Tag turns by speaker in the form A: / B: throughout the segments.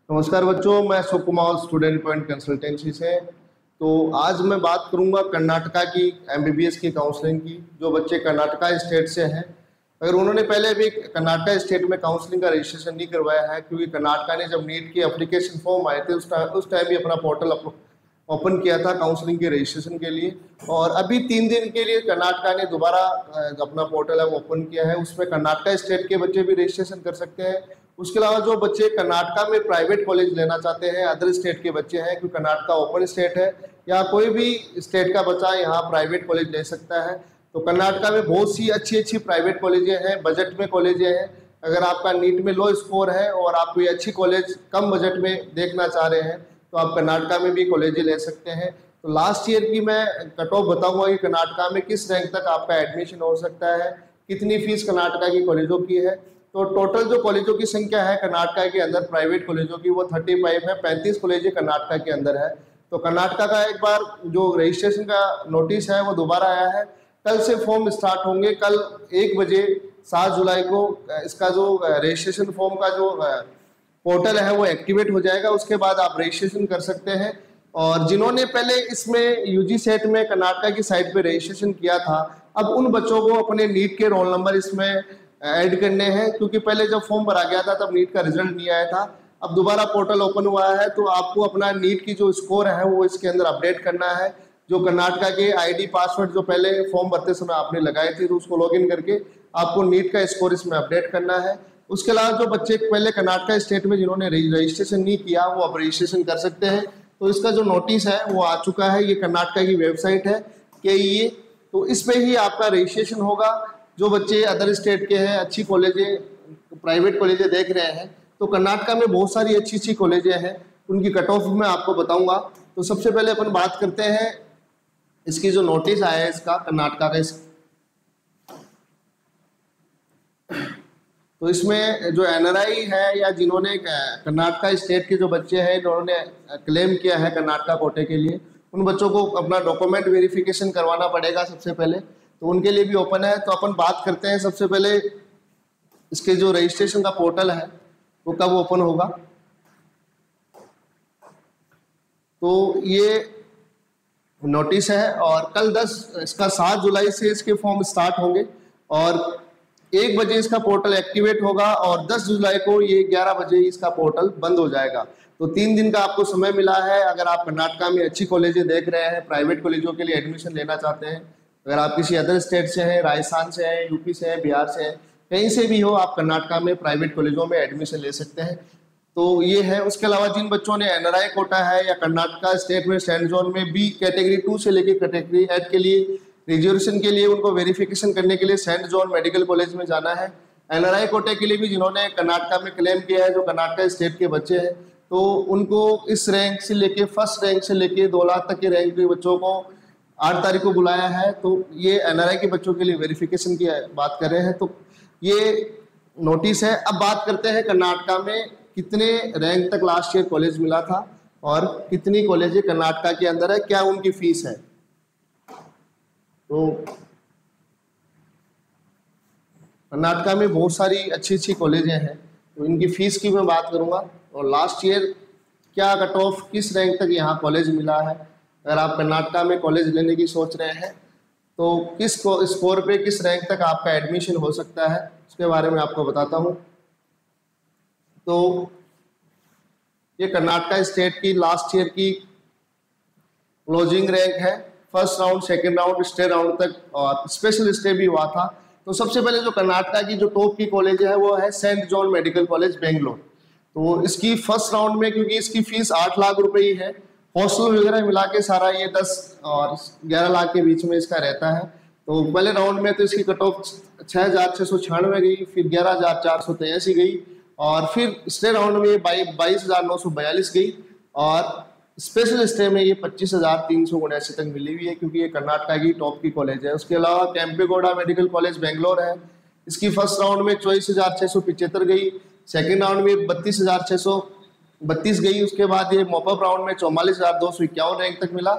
A: नमस्कार बच्चों, मैं शुभ कुमार स्टूडेंट पॉइंट कंसल्टेंसी से। तो आज मैं बात करूंगा कर्नाटका की एमबीबीएस की काउंसलिंग की। जो बच्चे कर्नाटका स्टेट से हैं, अगर उन्होंने पहले भी कर्नाटका स्टेट में काउंसलिंग का रजिस्ट्रेशन नहीं करवाया है, क्योंकि कर्नाटका ने जब नीट के एप्लीकेशन फॉर्म आए थे उस टाइम भी अपना पोर्टल ओपन किया था काउंसलिंग के रजिस्ट्रेशन के लिए, और अभी 3 दिन के लिए कर्नाटका ने दोबारा अपना पोर्टल है ओपन किया है। उसमें कर्नाटका स्टेट के बच्चे भी रजिस्ट्रेशन कर सकते हैं। उसके अलावा जो बच्चे कर्नाटका में प्राइवेट कॉलेज लेना चाहते हैं, अदर स्टेट के बच्चे हैं, क्योंकि कर्नाटका ओपन स्टेट है, या कोई भी स्टेट का बच्चा यहाँ प्राइवेट कॉलेज ले सकता है। तो कर्नाटका में बहुत सी अच्छी अच्छी प्राइवेट कॉलेजें हैं, बजट में कॉलेजें हैं। अगर आपका नीट में लो स्कोर है और आप कोई अच्छी कॉलेज कम बजट में देखना चाह रहे हैं, तो आप कर्नाटका में भी कॉलेजें ले सकते हैं। तो लास्ट ईयर की मैं कट ऑफ बताऊंगा कि कर्नाटका में किस रैंक तक आपका एडमिशन हो सकता है, कितनी फीस कर्नाटका की कॉलेजों की है। तो टोटल जो कॉलेजों की संख्या है कर्नाटका के अंदर प्राइवेट कॉलेजों की, वो 35 है। 35 कॉलेजें कर्नाटका के अंदर है। तो कर्नाटका का एक बार जो रजिस्ट्रेशन का नोटिस है वो दोबारा आया है। कल से फॉर्म स्टार्ट होंगे। कल 1 बजे 7 जुलाई को इसका जो रजिस्ट्रेशन फॉर्म का जो पोर्टल है वो एक्टिवेट हो जाएगा। उसके बाद आप रजिस्ट्रेशन कर सकते हैं। और जिन्होंने पहले इसमें यूजी सेट में कर्नाटका की साइट पे रजिस्ट्रेशन किया था, अब उन बच्चों को अपने नीट के रोल नंबर इसमें ऐड करने हैं, क्योंकि पहले जब फॉर्म भरा गया था तब नीट का रिजल्ट नहीं आया था। अब दोबारा पोर्टल ओपन हुआ है, तो आपको अपना नीट की जो स्कोर है वो इसके अंदर अपडेट करना है। जो कर्नाटका के आईडी पासवर्ड जो पहले फॉर्म भरते समय आपने लगाए थे, तो उसको लॉगिन करके आपको नीट का स्कोर इसमें अपडेट करना है। उसके अलावा जो बच्चे पहले कर्नाटका स्टेट में जिन्होंने रजिस्ट्रेशन नहीं किया, वो अब रजिस्ट्रेशन कर सकते हैं। तो इसका जो नोटिस है वो आ चुका है। ये कर्नाटका की वेबसाइट है KEA, तो इस पे ही आपका रजिस्ट्रेशन होगा। जो बच्चे अदर स्टेट के हैं, अच्छी कॉलेजें प्राइवेट कॉलेजें देख रहे हैं, तो कर्नाटका में बहुत सारी अच्छी अच्छी कॉलेजें हैं, उनकी कट ऑफ मैं आपको बताऊंगा। तो सबसे पहले अपन बात करते हैं इसकी जो नोटिस आया है इसका कर्नाटका का। तो इसमें जो NRI है या जिन्होंने कर्नाटका स्टेट के जो बच्चे हैं जिन्होंने क्लेम किया है कर्नाटका कोटे के लिए, उन बच्चों को अपना डॉक्यूमेंट वेरिफिकेशन करवाना पड़ेगा सबसे पहले। तो उनके लिए भी ओपन है। तो अपन बात करते हैं सबसे पहले इसके जो रजिस्ट्रेशन का पोर्टल है वो कब ओपन होगा। तो ये नोटिस है, और कल 7 जुलाई से इसके फॉर्म स्टार्ट होंगे, और 1 बजे इसका पोर्टल एक्टिवेट होगा, और 10 जुलाई को ये 11 बजे इसका पोर्टल बंद हो जाएगा। तो 3 दिन का आपको समय मिला है। अगर आप कर्नाटका में अच्छी कॉलेजें देख रहे हैं, प्राइवेट कॉलेजों के लिए एडमिशन लेना चाहते हैं, अगर आप किसी अदर स्टेट से हैं, राजस्थान से हैं, यूपी से हैं, बिहार से हैं, कहीं से भी हो, आप कर्नाटका में प्राइवेट कॉलेजों में एडमिशन ले सकते हैं। तो ये है। उसके अलावा जिन बच्चों ने NRI कोटा है या कर्नाटका स्टेट में सेंट जोन में भी कैटेगरी 2 से लेकर कैटेगरी 8 के लिए रिजर्वेशन के लिए उनको वेरिफिकेशन करने के लिए सेंट जॉन मेडिकल कॉलेज में जाना है। NRI कोटे के लिए भी जिन्होंने कर्नाटका में क्लेम किया है, जो कर्नाटका स्टेट के बच्चे हैं, तो उनको इस रैंक से लेके फर्स्ट रैंक से लेके 2 लाख तक के रैंक के बच्चों को 8 तारीख को बुलाया है। तो ये NRI के बच्चों के लिए वेरिफिकेशन की बात कर रहे हैं। तो ये नोटिस है। अब बात करते हैं कर्नाटका में कितने रैंक तक लास्ट ईयर कॉलेज मिला था और कितनी कॉलेजें कर्नाटका के अंदर है, क्या उनकी फीस है। तो कर्नाटका में बहुत सारी अच्छी अच्छी कॉलेजें हैं, तो इनकी फीस की मैं बात करूंगा, और लास्ट ईयर क्या कट ऑफ किस रैंक तक यहाँ कॉलेज मिला है। अगर आप कर्नाटका में कॉलेज लेने की सोच रहे हैं, तो किस स्कोर पे किस रैंक तक आपका एडमिशन हो सकता है, उसके बारे में आपको बताता हूँ। तो ये कर्नाटका स्टेट की लास्ट ईयर की क्लोजिंग रैंक है। First round, second round, stay round तक, और स्पेशल स्टे भी हुआ था। तो सबसे पहले जो कर्नाटका की जो टॉप की कॉलेज है वो है saint John medical college Bangalore. तो इसकी फर्स्ट राउंड में, क्योंकि इसकी फीस 8 लाख रुपए ही है, हॉस्टल वगैरह मिला के सारा ये 10 और 11 लाख के बीच में इसका रहता है। तो पहले राउंड में तो इसकी कट ऑफ 6,696 गई, फिर 11,483 गई, और फिर स्टे राउंड में 22,942 गई, और स्पेशल स्टे में ये 25,379 तक मिली हुई है, क्योंकि ये कर्नाटका की टॉप की कॉलेज है। उसके अलावा कैंपेगौड़ा मेडिकल कॉलेज बेंगलोर है, इसकी फर्स्ट राउंड में 24,675 गई, सेकेंड राउंड में 32,632 गई। उसके बाद ये मॉपअप राउंड में 44,251 रैंक तक मिला,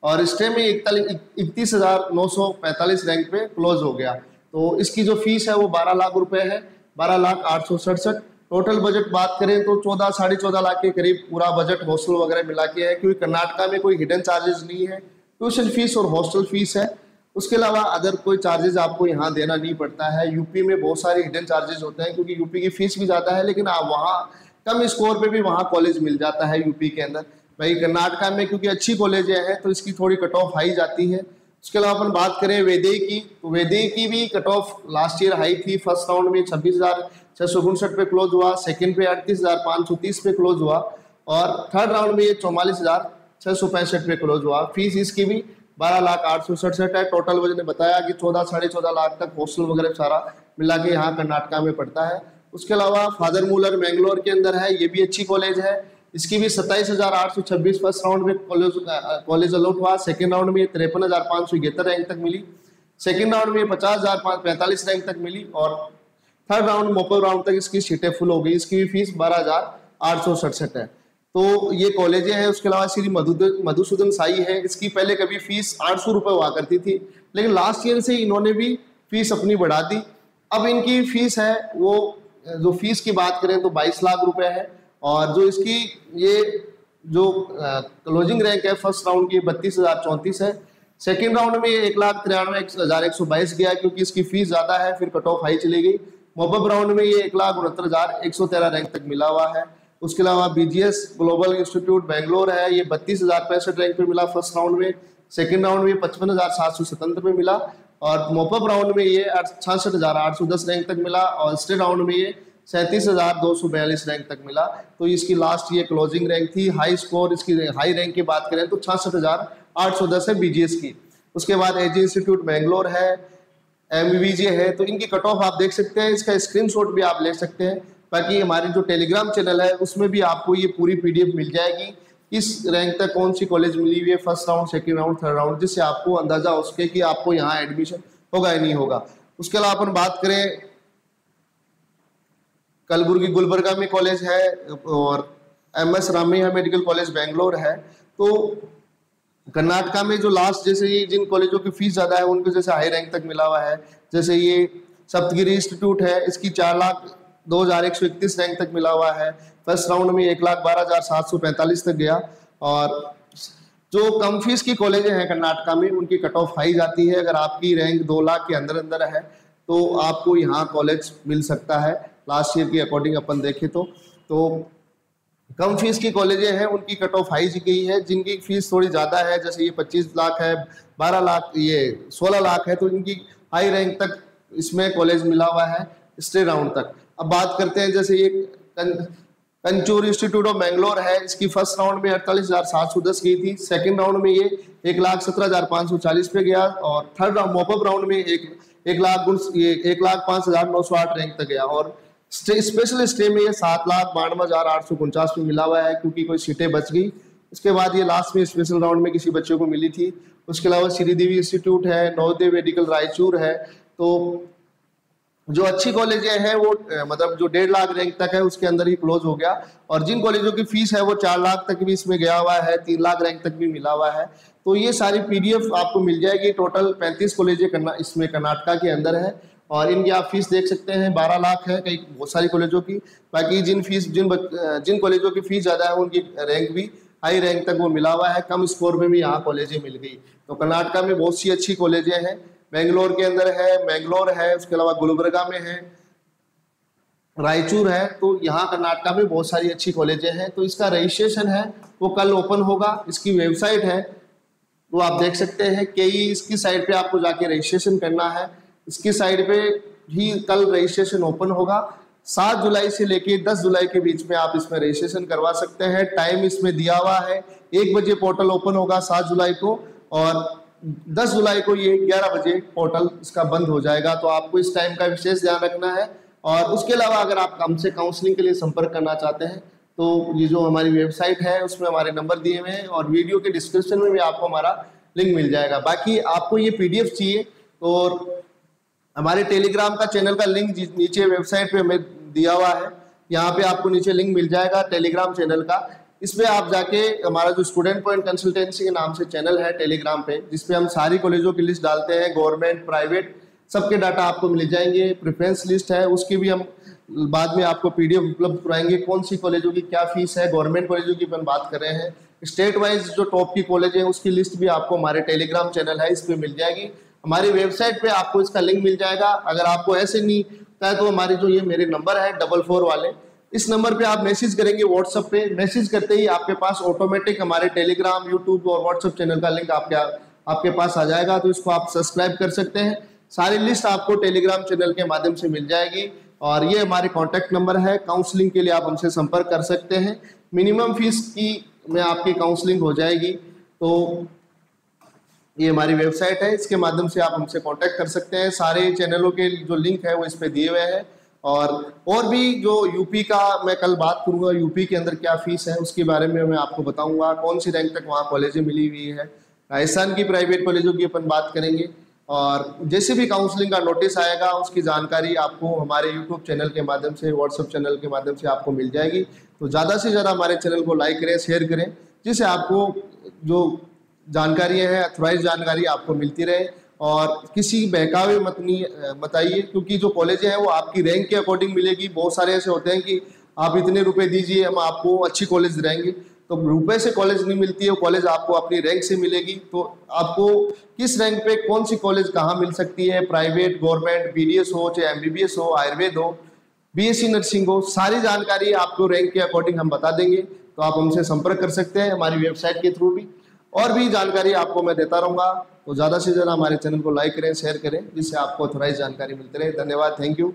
A: और स्टे में 31,945 रैंक पे क्लोज हो गया। तो इसकी जो फीस है वो 12 लाख रुपए है, 12,08,67। टोटल बजट बात करें तो 14 साढ़े 14 लाख के करीब पूरा बजट हॉस्टल वगैरह मिला के है, क्योंकि कर्नाटका में कोई हिडन चार्जेस नहीं है, ट्यूशन फीस और हॉस्टल फीस है। उसके अलावा अदर कोई चार्जेस आपको यहाँ देना नहीं पड़ता है। यूपी में बहुत सारे हिडन चार्जेस होते हैं, क्योंकि यूपी की फीस भी ज़्यादा है, लेकिन आप वहाँ कम स्कोर पे भी वहाँ कॉलेज मिल जाता है यूपी के अंदर। भाई कर्नाटका में क्योंकि अच्छी कॉलेजें हैं तो इसकी थोड़ी कट ऑफ हाई जाती है। उसके अलावा अपन बात करें वैदेही की, तो वैदेही की भी cut off last year high थी। फर्स्ट राउंड में 26,659 पे क्लोज हुआ, सेकंड पे 38,530 पे क्लोज हुआ, और थर्ड राउंड में ये 44,665 पे क्लोज हुआ। फीस इसकी भी 12,08,67 है। टोटल वजह ने बताया कि 14 साढ़े 14 लाख तक हॉस्टल वगैरह सारा मिला के यहाँ कर्नाटका में पड़ता है। उसके अलावा फादर मूलर मैंगलोर के अंदर है, ये भी अच्छी कॉलेज है। इसकी भी 27,826 फर्स्ट राउंड में कॉलेज अलॉट हुआ। सेकंड राउंड में 53,571 रैंक तक मिली। सेकंड राउंड में 50,045 रैंक तक मिली, और थर्ड राउंड मोपल राउंड तक इसकी सीटें फुल हो गई। इसकी भी फीस 12,867 है। तो ये कॉलेजें हैं। उसके अलावा श्री मधुसूदन साई है, इसकी पहले कभी फीस 800 रुपये हुआ करती थी, लेकिन लास्ट ईयर से इन्होंने भी फीस अपनी बढ़ा दी। अब इनकी फीस है वो, जो फीस की बात करें तो 22 लाख रुपए है, और जो इसकी ये जो क्लोजिंग रैंक है फर्स्ट राउंड की 32,034 है। सेकेंड राउंड में 1,93,122 गया, क्योंकि इसकी फीस ज़्यादा है, फिर कट ऑफ हाई चली गई। मोपअप राउंड में ये 1,69,113 रैंक तक मिला हुआ है। उसके अलावा BGS ग्लोबल इंस्टीट्यूट बेंगलोर है, ये 32,065 रैंक पे मिला फर्स्ट राउंड में। सेकेंड राउंड में 55,777 पे मिला, और मोपअप राउंड में ये 66,810 रैंक तक मिला, और स्टेट राउंड में ये 37,242 रैंक तक मिला। तो इसकी लास्ट ये क्लोजिंग रैंक थी। हाई स्कोर इसकी हाई रैंक की बात करें तो 66,810 है BGS की। उसके बाद AG इंस्टीट्यूट बेंगलोर है, MBBJ है। तो इनकी कट ऑफ आप देख सकते हैं, इसका स्क्रीनशॉट भी आप ले सकते हैं। बाकी हमारे जो टेलीग्राम चैनल है उसमें भी आपको ये पूरी PDF मिल जाएगी, किस रैंक तक कौन सी कॉलेज मिली हुई है, first round, second round, third round, जिससे आपको अंदाजा हो सके कि आपको यहाँ एडमिशन होगा या नहीं होगा। उसके अलावा अपन बात करें कलबुर्गी गुलबर्गा में कॉलेज है, और MS Ramaiah medical college Bangalore है। तो कर्नाटका में जो लास्ट जैसे ये जिन कॉलेजों की फीस ज़्यादा है उनको जैसे हाई रैंक तक मिला हुआ है, जैसे ये सप्तगिरी इंस्टीट्यूट है, इसकी 4,02,131 रैंक तक मिला हुआ है। फर्स्ट राउंड में 1,12,745 तक गया। और जो कम फीस की कॉलेजें हैं कर्नाटका में उनकी कट ऑफ हाई जाती है। अगर आपकी रैंक 2 लाख के अंदर अंदर है तो आपको यहाँ कॉलेज मिल सकता है। लास्ट ईयर की अकॉर्डिंग अपन देखें तो कम फीस की कॉलेजें हैं उनकी कट ऑफ हाई गई है। जिनकी फीस थोड़ी ज़्यादा है, जैसे ये 25 लाख है, 12 लाख, ये 16 लाख है, तो इनकी हाई रैंक तक इसमें कॉलेज मिला हुआ है स्टेट राउंड तक। अब बात करते हैं जैसे ये कंचूर इंस्टीट्यूट ऑफ बेंगलोर है, इसकी फर्स्ट राउंड में 48,710 गई थी। सेकंड राउंड में ये 1,17,540 पे गया, और थर्ड राउंड मॉपअप राउंड में 1,05,908 रैंक तक गया। और स्पेशल स्टे में ये 7,92,849 पे मिला हुआ है, क्योंकि कोई सीटें बच गई। उसके बाद ये लास्ट में स्पेशल राउंड में किसी बच्चे को मिली थी। उसके अलावा श्रीदेवी इंस्टीट्यूट है, नवोदय मेडिकल रायचूर है। तो जो अच्छी कॉलेजें हैं वो मतलब जो 1.5 लाख रैंक तक है उसके अंदर ही क्लोज हो गया। और जिन कॉलेजों की फीस है वो 4 लाख तक भी इसमें गया हुआ है, 3 लाख रैंक तक भी मिला हुआ है। तो ये सारी PDF आपको मिल जाएगी। टोटल 35 कॉलेजें इसमें कर्नाटका के अंदर है, और इनकी आप फीस देख सकते हैं 12 लाख है कई बहुत सारी कॉलेजों की। बाकी जिन कॉलेजों की फीस ज़्यादा है उनकी रैंक भी हाई रैंक तक वो मिला हुआ है। कम स्कोर में भी यहाँ कॉलेजें मिल गई। तो कर्नाटका में बहुत सी अच्छी कॉलेजें हैं। बेंगलोर के अंदर है, मैंगलोर है, उसके अलावा गुलबर्गा में है, रायचूर है। तो यहाँ कर्नाटका में बहुत सारी अच्छी कॉलेजें हैं। तो इसका रजिस्ट्रेशन है वो कल ओपन होगा। इसकी वेबसाइट है वो आप देख सकते हैं। KE इसकी साइट पे आपको जाके रजिस्ट्रेशन करना है। इसकी साइट पे ही कल रजिस्ट्रेशन ओपन होगा। 7 जुलाई से लेके 10 जुलाई के बीच में आप इसमें रजिस्ट्रेशन करवा सकते हैं। टाइम इसमें दिया हुआ है, 1 बजे पोर्टल ओपन होगा 7 जुलाई को, और 10 जुलाई को ये 11 बजे पोर्टल इसका बंद हो जाएगा। तो आपको इस टाइम का विशेष ध्यान रखना है। और उसके अलावा अगर आप हमसे काउंसलिंग के लिए संपर्क करना चाहते हैं तो ये जो हमारी वेबसाइट है उसमें हमारे नंबर दिए हुए हैं, और वीडियो के डिस्क्रिप्शन में भी आपको हमारा लिंक मिल जाएगा। बाकी आपको ये PDF चाहिए तो हमारे टेलीग्राम का चैनल का लिंक नीचे वेबसाइट पे हमें दिया हुआ है, यहाँ पे आपको नीचे लिंक मिल जाएगा टेलीग्राम चैनल का। इस पे आप जाके हमारा जो स्टूडेंट पॉइंट कंसल्टेंसी के नाम से चैनल है टेलीग्राम पे, जिसपे हम सारी कॉलेजों की लिस्ट डालते हैं, गवर्नमेंट प्राइवेट सबके डाटा आपको मिल जाएंगे। प्रेफरेंस लिस्ट है उसकी भी हम बाद में आपको पीडीएफ उपलब्ध कराएंगे कौन सी कॉलेजों की क्या फीस है। गवर्नमेंट कॉलेजों की अपन बात कर रहे हैं, स्टेट वाइज जो टॉप की कॉलेज है उसकी लिस्ट भी आपको हमारे टेलीग्राम चैनल है इस पे मिल जाएगी। हमारी वेबसाइट पे आपको इसका लिंक मिल जाएगा। अगर आपको ऐसे नहीं होता है तो हमारे जो ये मेरे नंबर है 44 वाले, इस नंबर पे आप मैसेज करेंगे व्हाट्सएप पे, मैसेज करते ही आपके पास ऑटोमेटिक हमारे टेलीग्राम, यूट्यूब और व्हाट्सएप चैनल का लिंक आपके पास आ जाएगा। तो इसको आप सब्सक्राइब कर सकते हैं। सारी लिस्ट आपको टेलीग्राम चैनल के माध्यम से मिल जाएगी। और ये हमारे कॉन्टैक्ट नंबर है, काउंसलिंग के लिए आप हमसे संपर्क कर सकते हैं। मिनिमम फीस की में आपकी काउंसलिंग हो जाएगी। तो ये हमारी वेबसाइट है, इसके माध्यम से आप हमसे कांटेक्ट कर सकते हैं। सारे चैनलों के जो लिंक है वो इस पे दिए हुए हैं। और भी जो यूपी का मैं कल बात करूंगा, यूपी के अंदर क्या फीस है उसके बारे में मैं आपको बताऊंगा, कौन सी रैंक तक वहाँ कॉलेजें मिली हुई है। राजस्थान की प्राइवेट कॉलेजों की अपन बात करेंगे। और जैसे भी काउंसलिंग का नोटिस आएगा उसकी जानकारी आपको हमारे यूट्यूब चैनल के माध्यम से, व्हाट्सएप चैनल के माध्यम से आपको मिल जाएगी। तो ज़्यादा से ज़्यादा हमारे चैनल को लाइक करें, शेयर करें, जिससे आपको जो जानकारी है, अथॉराइज जानकारी आपको मिलती रहे। और किसी बहकावे मत आइए, क्योंकि जो कॉलेजें हैं वो आपकी रैंक के अकॉर्डिंग मिलेगी। बहुत सारे ऐसे होते हैं कि आप इतने रुपए दीजिए हम आपको अच्छी कॉलेज दिलाएंगे, तो रुपए से कॉलेज नहीं मिलती है, कॉलेज आपको अपनी रैंक से मिलेगी। तो आपको किस रैंक पे कौन सी कॉलेज कहाँ मिल सकती है, प्राइवेट, गवर्नमेंट, बीडीएस हो, चाहे एमबीबीएस हो, आयुर्वेद हो, बीएससी नर्सिंग हो, सारी जानकारी आपको रैंक के अकॉर्डिंग हम बता देंगे। तो आप हमसे संपर्क कर सकते हैं हमारी वेबसाइट के थ्रू भी। और भी जानकारी आपको मैं देता रहूँगा। तो ज़्यादा से ज़्यादा हमारे चैनल को लाइक करें, शेयर करें, जिससे आपको ऑथराइज जानकारी मिलती रहे। धन्यवाद, थैंक यू।